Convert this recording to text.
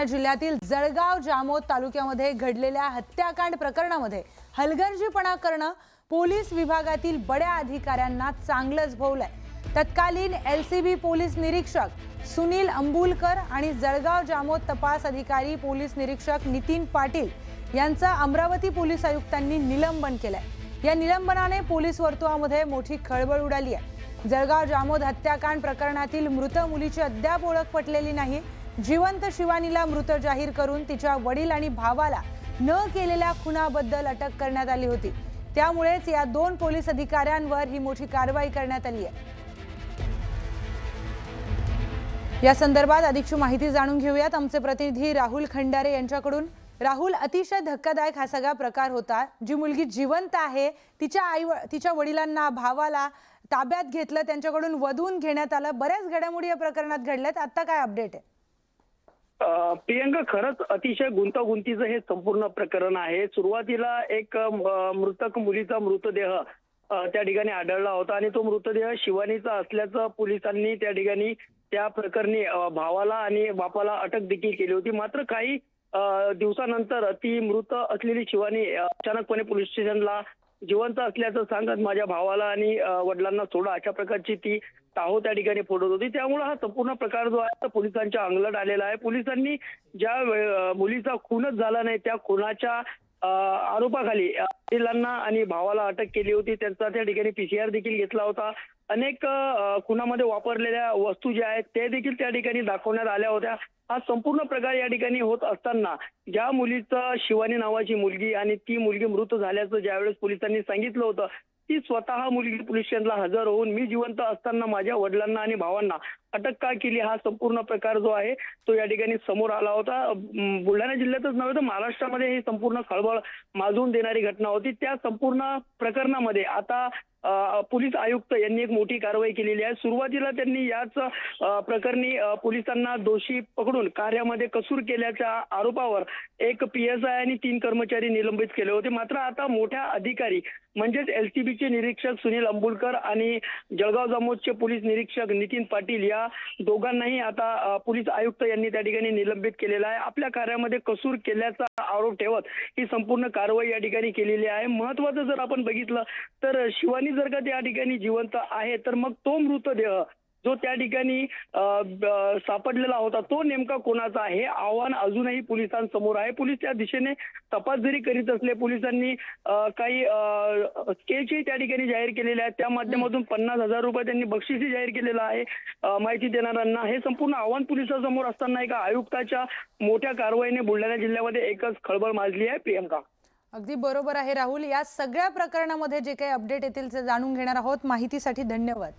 बुलढाणा जिल्ह्यातील जळगाव जामोद तालुक्यामध्ये घडलेल्या हत्याकांड प्रकरणामध्ये हलगर्जीपणा करणं पोलीस विभागातील बड्या अधिकाऱ्यांना चांगलंच भोवलंय। तत्कालीन एलसीबी पोलीस निरीक्षक सुनील अंबुलकर आणि जळगाव जामोद तपास अधिकारी पोलीस निरीक्षक नितीन पाटील यांचं अमरावती पोलीस आयुक्तांनी निलंबन केलंय। या निलंबनाने पोलीस वर्तुळामध्ये मोठी खळबळ उडाली आहे। जळगाव जामोद हत्याकांड प्रकरणातील मृत मुलीची अद्याप ओळख पटलेली नाही। जिवंत शिवानीला मृत जाहीर करून तिच्या वडील आणि भावाला न केलेल्या खुनाबद्दल अटक करण्यात आली होती। त्यामुळेच या दोन पोलीस अधिकाऱ्यांवर ही मोठी कारवाई करण्यात आली आहे। या संदर्भात अधिकची माहिती जाणून घेऊयात आमचे प्रतिनिधी राहुल खंडारे यांच्याकडून। राहुल, अतिशय धक्कादायक हा सगळा प्रकार होता। जी मुलगी जिवंत आहे तिच्या वडिलांना भावाला ताब्यात घेतलं, त्यांच्याकडून वधून घेण्यात आलं। बऱ्याच घडामोडी या प्रकरणात घडल्यात, आता काय अपडेट आहे? प्रियंका, खरंच अतिशय गुंतागुंतीचं हे संपूर्ण प्रकरण आहे। सुरुवातीला एक मृतक मुलीचा मृतदेह त्या ठिकाणी आढळला होता आणि तो मृतदेह शिवानीचा असल्याचं पोलिसांनी त्या ठिकाणी त्या प्रकरणी भावाला आणि बापाला अटक देखील केली होती। मात्र काही दिवसानंतर ती मृत असलेली शिवानी अचानकपणे पोलीस स्टेशनला जिवंत असल्याचं सांगत माझ्या भावाला आणि वडिलांना सोडा अशा प्रकारची ती टाहो त्या ठिकाणी फोडत होती। त्यामुळे हा संपूर्ण प्रकार जो आहे तो पोलिसांच्या अंगलट आलेला आहे। पोलिसांनी ज्या मुलीचा खूनच झाला नाही त्या खुनाच्या आरोपाखाली वडिलांना आणि भावाला अटक केली होती। त्यांचा त्या ठिकाणी पीसीआर देखील घेतला होता। अनेक खुनामध्ये वापरलेल्या वस्तू ज्या आहेत ते देखील त्या ठिकाणी दाखवण्यात आल्या होत्या। हा संपूर्ण प्रकार या ठिकाणी होत असताना ज्या मुलीचं शिवानी नावाची मुलगी आणि ती मुलगी मृत झाल्याचं ज्यावेळेस पोलिसांनी सांगितलं होतं, ती स्वतः मुलगी पोलीस स्टेशनला हजर होऊन मी जिवंत असताना माझ्या वडिलांना आणि भावांना अटक का केली, हा संपूर्ण प्रकार जो आहे तो या ठिकाणी समोर आला होता। बुलढाणा जिल्ह्यातच नव्हे तर महाराष्ट्रामध्ये ही संपूर्ण खळबळ माजवून देणारी घटना होती। त्या संपूर्ण प्रकरणामध्ये आता पोलीस आयुक्त यांनी एक मोठी कारवाई केलेली आहे। सुरुवातीला त्यांनी याच प्रकरणी पोलिसांना दोषी पकडून कार्यामध्ये कसूर केल्याच्या आरोपावर एक पीएसआय आणि 3 कर्मचारी निलंबित केले होते। मात्र आता मोठ्या अधिकारी म्हणजेच एलसीबीचे निरीक्षक सुनील अंबुलकर आणि जळगाव जामोदचे पोलीस निरीक्षक नितीन पाटील या दोघांनाही आता पोलीस आयुक्त यांनी त्या ठिकाणी निलंबित केलेला आहे। आपल्या कार्यामध्ये कसूर केल्याचा आरोप ठेवत ही संपूर्ण कारवाई या ठिकाणी केलेली आहे। महत्त्वाचं जर आपण बघितलं तर शिवानी जर का त्या ठिकाणी जिवंत आहे तर मग तो मृतदेह जो त्या ठिकाणी सापडलेला होता तो नेमका कोणाचा, हे आव्हान अजूनही पोलिसांसमोर आहे। पोलीस त्या दिशेने तपास जरी करीत असले, पोलिसांनी काही स्केचही त्या ठिकाणी जाहीर केलेले आहेत। त्या माध्यमातून 50,000 रुपये त्यांनी बक्षीसही जाहीर केलेलं आहे माहिती देणाऱ्यांना। हे संपूर्ण आव्हान पोलिसांसमोर असताना एका आयुक्ताच्या मोठ्या कारवाईने बुलढाणा जिल्ह्यामध्ये एकच खळबळ माजली आहे। प्रियंका, अगदी बरोबर आहे राहुल। या सगळ्या प्रकरणामध्ये जे काही अपडेट येतील ते जाणून घेणार आहोत। माहितीसाठी धन्यवाद।